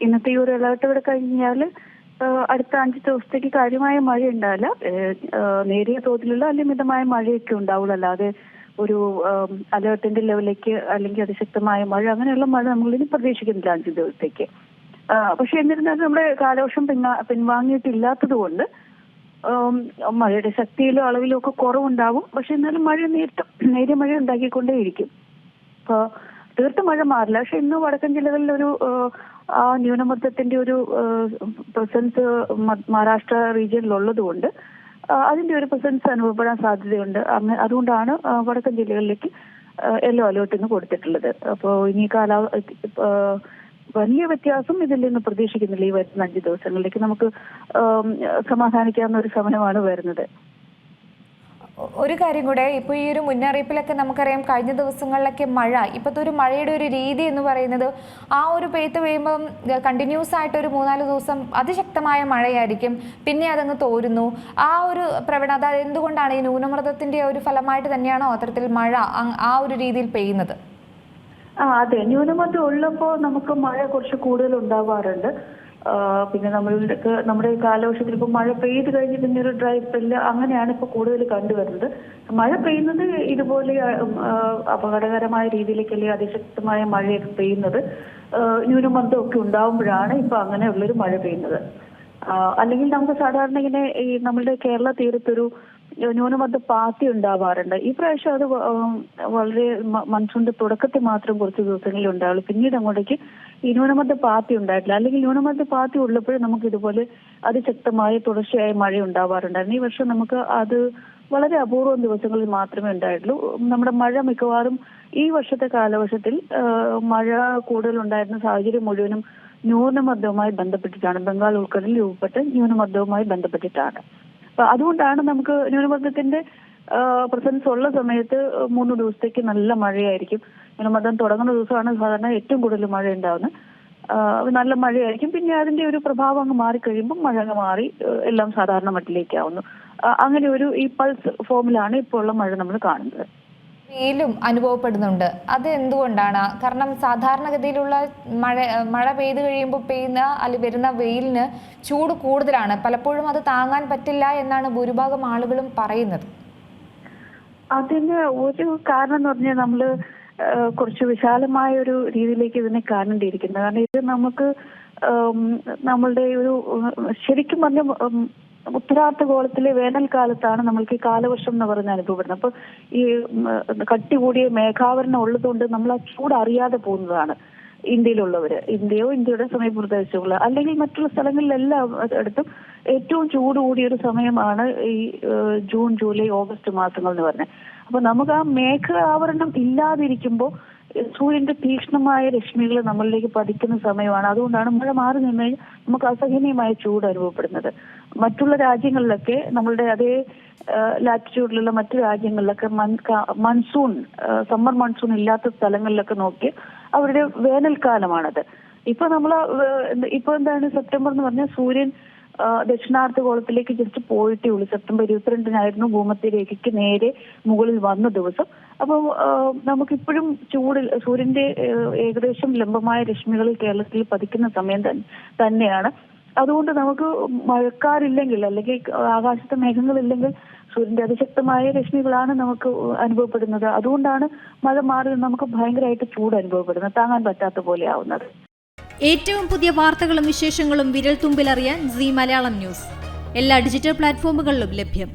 ഇന്നത്തെ ഈ ഒരു അലേർട്ട് ഇവിടെ കഴിഞ്ഞാൽ അടുത്ത 5 ദിവസത്തേക്ക് കാര്യമായ മഴ ഉണ്ടാവില്ല. നേരിയ തോതിലുള്ള അല്ലെങ്കിൽ മിതമായ മഴയൊക്കെ ഉണ്ടാവുള്ളൂ. അല്ലാതെ ഒരു അലേർട്ടിന്റെ ലെവലിലേക്ക് അല്ലെങ്കിൽ അതിശക്തമായ മഴ അങ്ങനെയുള്ള മഴ നമ്മളിനി പ്രതീക്ഷിക്കുന്നില്ല 5 ദിവസത്തേക്ക്. പക്ഷെ എന്നിരുന്നാലും നമ്മുടെ കാലവർഷം പിൻവാങ്ങിയിട്ടില്ലാത്തത് കൊണ്ട് മഴയുടെ ശക്തിയിലും അളവിലും ഒക്കെ കുറവുണ്ടാവും. പക്ഷെ എന്നാലും മഴ നേരിയ മഴ ഉണ്ടാക്കിക്കൊണ്ടേയിരിക്കും. അപ്പോൾ തീർത്തും മഴ മാറില്ല. പക്ഷെ ഇന്ന് വടക്കൻ ജില്ലകളിലൊരു ആ ന്യൂനമർദ്ദത്തിന്റെ ഒരു പ്രസൻസ് മഹാരാഷ്ട്ര റീജിയനിലുള്ളത് കൊണ്ട് അതിന്റെ ഒരു പ്രസൻസ് അനുഭവപ്പെടാൻ സാധ്യതയുണ്ട്. അതുകൊണ്ടാണ് വടക്കൻ ജില്ലകളിലേക്ക് യെല്ലോ അലേർട്ട് ഇന്ന് കൊടുത്തിട്ടുള്ളത്. അപ്പോൾ ഇനി വലിയ വ്യത്യാസം ഇതിൽ നിന്ന് പ്രതീക്ഷിക്കുന്നില്ല. ഈ വരുന്ന 5 ദിവസങ്ങളിലേക്ക് നമുക്ക് സമാധാനിക്കാവുന്ന ഒരു സമയമാണ് വരുന്നത്. ഒരു കാര്യം കൂടെ, ഇപ്പോൾ ഈ ഒരു മുന്നറിയിപ്പിലൊക്കെ നമുക്കറിയാം കഴിഞ്ഞ ദിവസങ്ങളിലൊക്കെ മഴ, ഇപ്പോഴത്തെ ഒരു മഴയുടെ ഒരു രീതി എന്ന് പറയുന്നത് ആ ഒരു പെയ്യുമ്പം കണ്ടിന്യൂസ് ആയിട്ട് ഒരു 3-4 ദിവസം അതിശക്തമായ മഴയായിരിക്കും, പിന്നെ അതങ്ങ് തോരുന്നു. ആ ഒരു പ്രവണത എന്തുകൊണ്ടാണ്? ഈ ന്യൂനമർദ്ദത്തിന്റെ ഒരു ഫലമായിട്ട് തന്നെയാണോ അത്തരത്തിൽ മഴ ആ ഒരു രീതിയിൽ പെയ്യുന്നത്? അതെ, ന്യൂനമർദ്ദം ഉള്ളപ്പോൾ നമുക്ക് മഴ കുറച്ച് കൂടുതൽ ഉണ്ടാവാറുണ്ട്. പിന്നെ നമ്മുടെ കാലവർഷത്തിൽ ഇപ്പൊ മഴ പെയ്ത് കഴിഞ്ഞ് പിന്നെ ഒരു ഡ്രൈ സ്പെല്ല് അങ്ങനെയാണ് ഇപ്പൊ കൂടുതൽ കണ്ടുവരുന്നത്. മഴ പെയ്യുന്നത് ഇതുപോലെ അപകടകരമായ രീതിയിലേക്ക് അല്ലെങ്കിൽ അതിശക്തമായ മഴയൊക്കെ പെയ്യുന്നത് ന്യൂനമർദ്ദമൊക്കെ ഉണ്ടാവുമ്പോഴാണ് ഇപ്പൊ അങ്ങനെയുള്ളൊരു മഴ പെയ്യുന്നത്. അല്ലെങ്കിൽ നമുക്ക് സാധാരണ ഇങ്ങനെ ഈ നമ്മുടെ കേരള തീരത്തൊരു ന്യൂനമർദ്ദ പാത്തി ഉണ്ടാവാറുണ്ട്. ഈ പ്രാവശ്യം അത് വളരെ മൺസൂണിന്റെ തുടക്കത്തിൽ മാത്രം കുറച്ച് ദിവസങ്ങളിൽ ഉണ്ടാവുള്ളൂ. പിന്നീട് അങ്ങോട്ടേക്ക് ഈ ന്യൂനമർദ്ദ പാത്തി ഉണ്ടായിട്ടില്ല. അല്ലെങ്കിൽ ന്യൂനമർദ്ദ പാത്തി ഉള്ളപ്പോഴും നമുക്ക് ഇതുപോലെ അതിശക്തമായ തുടർച്ചയായ മഴ ഉണ്ടാവാറുണ്ടായിരുന്നു. ഈ വർഷം നമുക്ക് അത് വളരെ അപൂർവം ദിവസങ്ങളിൽ മാത്രമേ ഉണ്ടായിട്ടുള്ളൂ. നമ്മുടെ മഴ മിക്കവാറും ഈ വർഷത്തെ കാലവർഷത്തിൽ മഴ കൂടുതൽ ഉണ്ടായിരുന്ന സാഹചര്യം മുഴുവനും ന്യൂനമർദ്ദവുമായി ബന്ധപ്പെട്ടിട്ടാണ്. ബംഗാൾ ഉൾക്കടലിൽ രൂപപ്പെട്ട ന്യൂനമർദ്ദവുമായി ബന്ധപ്പെട്ടിട്ടാണ്. അപ്പൊ അതുകൊണ്ടാണ് നമുക്ക് ന്യൂനമർദ്ദത്തിന്റെ പ്രസൻസ് ഉള്ള സമയത്ത് 3 ദിവസത്തേക്ക് നല്ല മഴയായിരിക്കും. ന്യൂനമർദ്ദം തുടങ്ങുന്ന ദിവസമാണ് സാധാരണ ഏറ്റവും കൂടുതൽ മഴ ഉണ്ടാവുന്നത്. നല്ല മഴയായിരിക്കും. പിന്നെ അതിന്റെ ഒരു പ്രഭാവം അങ്ങ് മാറിക്കഴിയുമ്പോൾ മഴ അങ്ങ് മാറി എല്ലാം സാധാരണ മട്ടിലേക്കാവുന്നു. അങ്ങനെ ഒരു ഈ പൾസ് ഫോമിലാണ് ഇപ്പോൾ ഉള്ള മഴ നമ്മൾ കാണുന്നത്. വെയിലും അനുഭവപ്പെടുന്നുണ്ട്. അത് എന്തുകൊണ്ടാണ്? കാരണം സാധാരണഗതിയിലുള്ള മഴ പെയ്തു കഴിയുമ്പോൾ വരുന്ന വെയിലിന് ചൂട് കൂടുതലാണ്. പലപ്പോഴും അത് താങ്ങാൻ പറ്റില്ല എന്നാണ് ഭൂരിഭാഗം ആളുകളും പറയുന്നത്. അതിന് ഒരു കാരണം എന്ന് പറഞ്ഞാൽ നമ്മള് കുറച്ച് വിശാലമായ ഒരു രീതിയിലേക്ക് ഇതിനെ കാണേണ്ടിയിരിക്കുന്നത്. കാരണം ഇത് നമുക്ക് നമ്മളുടെ ഒരു ശരിക്കും പറഞ്ഞ ഉത്തരാർദ്ധഗോളത്തിലെ വേനൽക്കാലത്താണ് നമ്മൾക്ക് ഈ കാലവർഷം എന്ന് പറഞ്ഞ് അനുഭവപ്പെടുന്നത്. അപ്പൊ ഈ കട്ടി കൂടിയ മേഘാവരണം ഉള്ളതുകൊണ്ട് നമ്മൾ ആ ചൂട് അറിയാതെ പോകുന്നതാണ് ഇന്ത്യയിലുള്ളവര്. ഇന്ത്യയുടെ സമയപ്രദേശമുള്ള അല്ലെങ്കിൽ മറ്റുള്ള സ്ഥലങ്ങളിലെല്ലാം അടുത്തും ഏറ്റവും ചൂട് കൂടിയ ഒരു സമയമാണ് ഈ ജൂൺ, ജൂലൈ, ഓഗസ്റ്റ് മാസങ്ങൾ എന്ന് പറഞ്ഞത്. അപ്പൊ നമുക്ക് ആ മേഘ ആവരണം ഇല്ലാതിരിക്കുമ്പോൾ സൂര്യന്റെ തീക്ഷ്ണമായ രശ്മികൾ നമ്മളിലേക്ക് പതിക്കുന്ന സമയമാണ്. അതുകൊണ്ടാണ് മഴ മാറി നിന്ന് കഴിഞ്ഞാൽ നമുക്ക് അസഹനീയമായ ചൂട് അനുഭവപ്പെടുന്നത്. മറ്റുള്ള രാജ്യങ്ങളിലൊക്കെ നമ്മളുടെ അതേ ലാറ്റിറ്റ്യൂഡിലുള്ള മറ്റു രാജ്യങ്ങളിലൊക്കെ സമ്മർ മൺസൂൺ ഇല്ലാത്ത സ്ഥലങ്ങളിലൊക്കെ നോക്കി അവരുടെ വേനൽക്കാലമാണത്. ഇപ്പൊ എന്താണ് സെപ്റ്റംബർ എന്ന് പറഞ്ഞാൽ സൂര്യൻ ദക്ഷിണാർദ്ധഗോളത്തിലേക്ക് ജസ്റ്റ് പോയിട്ടേ ഉള്ളൂ. സെപ്റ്റംബർ 22-നായിരുന്നു ഭൂമധ്യരേഖയ്ക്ക് നേരെ മുകളിൽ വന്ന ദിവസം. അപ്പോൾ നമുക്കിപ്പോഴും സൂര്യന്റെ ഏകദേശം ലംബമായ രശ്മികൾ കേരളത്തിൽ പതിക്കുന്ന സമയം തന്നെയാണ്. അതുകൊണ്ട് നമുക്ക് മഴക്കാറില്ലെങ്കിൽ അല്ലെങ്കിൽ ആകാശത്ത് മേഘങ്ങളില്ലെങ്കിൽ സൂര്യന്റെ അതിശക്തമായ രശ്മികളാണ് നമുക്ക് അനുഭവപ്പെടുന്നത്. അതുകൊണ്ടാണ് മഴ മാറി നമുക്ക് ഭയങ്കരമായിട്ട് ചൂട് അനുഭവപ്പെടുന്നത്, താങ്ങാൻ പറ്റാത്ത പോലെ ആവുന്നത്. ഏറ്റവും പുതിയ വാർത്തകളും വിശേഷങ്ങളും വിരൽ തുമ്പിലറിയാൻ സീ മലയാളം ന്യൂസ് എല്ലാ ഡിജിറ്റൽ പ്ലാറ്റ്ഫോമുകളിലും ലഭ്യം.